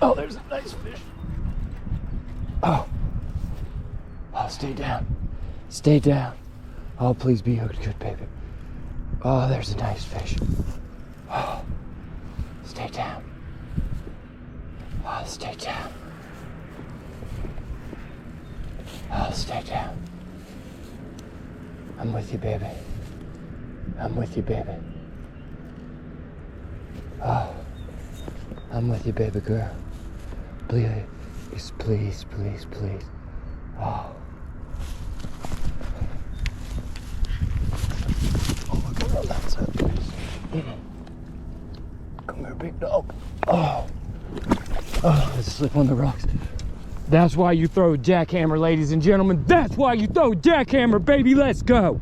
Oh, there's a nice fish. Oh. Oh, stay down. Stay down. Oh, please be hooked good, baby. Oh, there's a nice fish. Oh. Stay down. Oh, stay down. Oh, stay down. I'm with you, baby. I'm with you, baby. Oh, I'm with you, baby girl. Please, please, please, please. Oh. Oh, look around that side, please. Come here, big dog. Oh. Oh, let's slip on the rocks. That's why you throw a jackhammer, ladies and gentlemen. That's why you throw a jackhammer, baby. Let's go.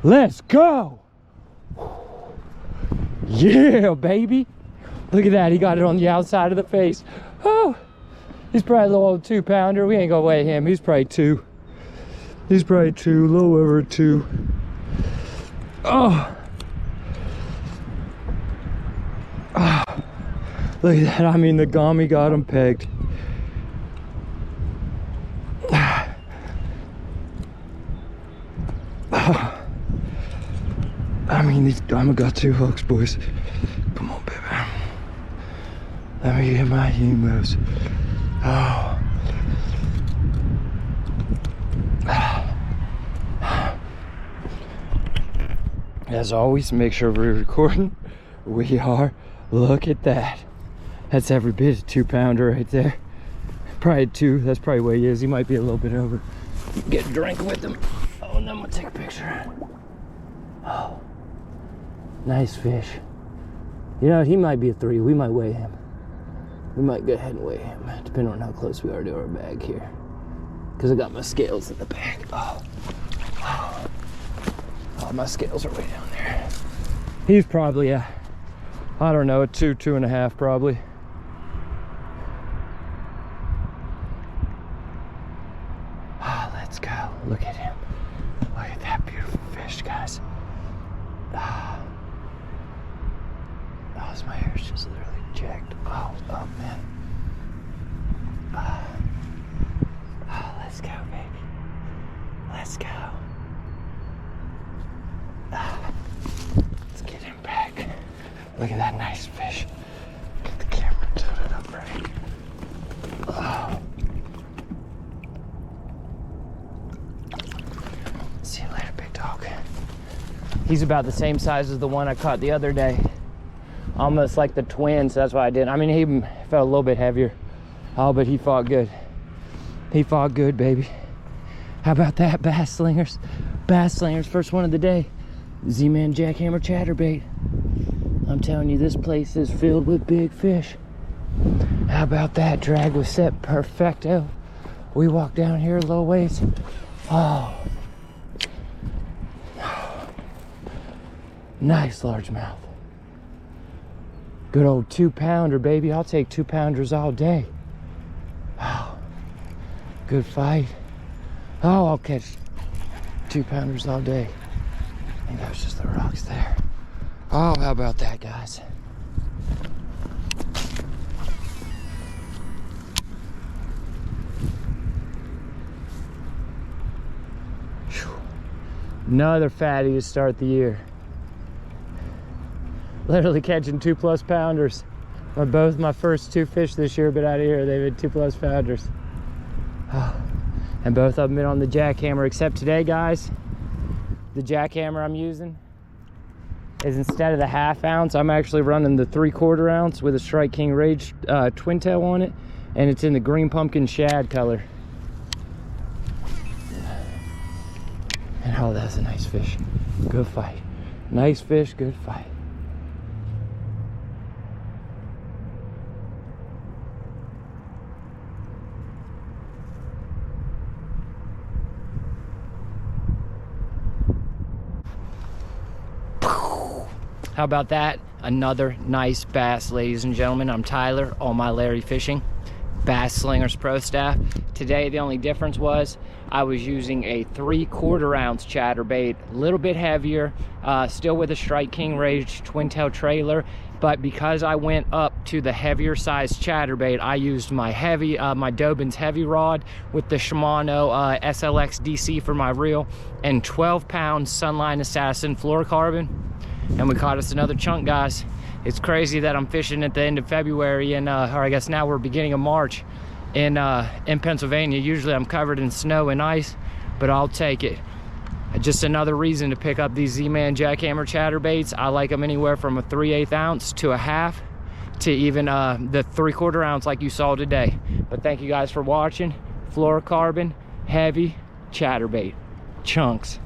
Let's go. Yeah, baby. Look at that. He got it on the outside of the face. Oh, he's probably a little old 2-pounder. We ain't gonna weigh him. He's probably 2. He's probably 2, a little over 2. Oh. Oh. Look at that. I mean, the gummy got him pegged. I mean, these diamond got 2 hooks, boys. Come on, baby. Let me get my emos. Oh. As always, make sure we're recording. We are. Look at that. That's every bit a 2-pounder right there. Probably 2. That's probably where he is. He might be a little bit over. Get a drink with him. Oh, and then we'll take a picture. Oh. Nice fish. You know, he might be a 3. We might weigh him. We might go ahead and weigh him, depending on how close we are to our bag here. Because I got my scales in the bag. Oh. Oh. Oh, my scales are way down there. He's probably a, I don't know, a 2, 2.5 probably. Oh, let's go. Look at him. Look at that beautiful fish, guys. Oh. Oh, my hair's just literally jacked. Oh, oh man. Oh. Oh, let's go, baby. Let's go. Oh. Let's get him back. Look at that nice fish. Get the camera tilted up right. Oh. See you later, big dog. He's about the same size as the one I caught the other day. Almost like the twins, that's why I didn't. I mean, he felt a little bit heavier. Oh, but he fought good. He fought good, baby. How about that, bass slingers? Bass slingers, first one of the day. Z-Man Jackhammer Chatterbait. I'm telling you, this place is filled with big fish. How about that? Drag was set perfecto. We walked down here a little ways. Oh. Nice largemouth. Good old 2-pounder, baby. I'll take 2-pounders all day. Oh, good fight. Oh, I'll catch 2-pounders all day. I think that was just the rocks there. Oh, how about that, guys? Whew. Another fatty to start the year. Literally catching 2+ pounders. Both my first 2 fish this year have been out of here. They've been 2+ pounders. Oh. And both of them been on the jackhammer, except today, guys, the jackhammer I'm using is, instead of the 1/2 ounce, I'm actually running the 3/4 ounce with a Strike King Rage twin tail on it, and it's in the green pumpkin shad color. And oh, that's a nice fish. Good fight. Nice fish, good fight. How about that? Another nice bass, ladies and gentlemen. I'm Tyler, All My Larry Fishing, Bass Slingers Pro Staff. Today, the only difference was I was using a 3/4 ounce chatterbait, a little bit heavier, still with a Strike King Rage twin tail trailer, but because I went up to the heavier size chatterbait, I used my my Dobyns heavy rod with the Shimano SLX DC for my reel, and 12-pound Sunline Assassin fluorocarbon, and we caught us another chunk, guys. It's crazy that I'm fishing at the end of February, and or I guess now we're beginning of March in Pennsylvania. Usually I'm covered in snow and ice, but I'll take it. Just another reason to pick up these Z-Man Jackhammer Chatterbaits. I like them anywhere from a 3/8 ounce to a half, to even the 3/4 ounce like you saw today. But thank you guys for watching. Fluorocarbon heavy chatterbait chunks.